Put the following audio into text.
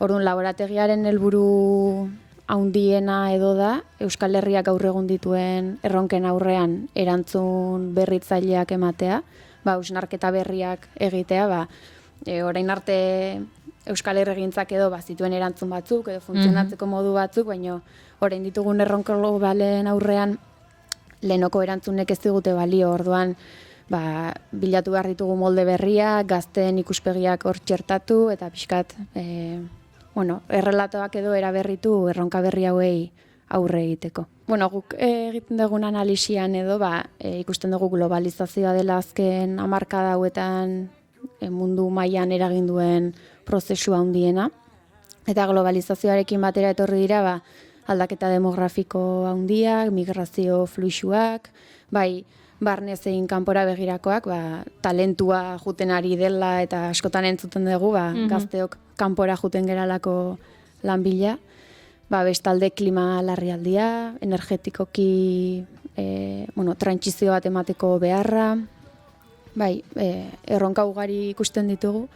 Orduan, laborategiaren helburu haundiena edo da, Euskal Herriak gaur egun dituen erronken aurrean erantzun berritzaileak ematea, hausnarketa berriak egitea, orain arte Euskal Herrigintzak edo zituen erantzun batzuk edo funtzionatzeko modu batzuk, baina orain ditugun erronka globalen aurrean lehenoko erantzunek ez digute balio. Orduan bilatu behar ditugu molde berriak, gazteen ikuspegiak hor txertatu eta pixkat errelatoak edo eraberritu erronka berri hauei aurre egiteko. Guk egiten dugun analisian edo ikusten dugu globalizazioa dela azken hamarkada hauetan mundu mailan eragin duen prozesua handiena. Eta globalizazioarekin batera etorri dira aldaketa demografiko handiak, migrazio fluxuak, barne zein kanpora begirakoak, talentua juten ari dela eta askotan entzuten dugu, gazteok kanpora juten geralako lan bila. Bestalde klima larrialdia, energetikoki trantsizio bat emateko beharra, erronka ugari ikusten ditugu.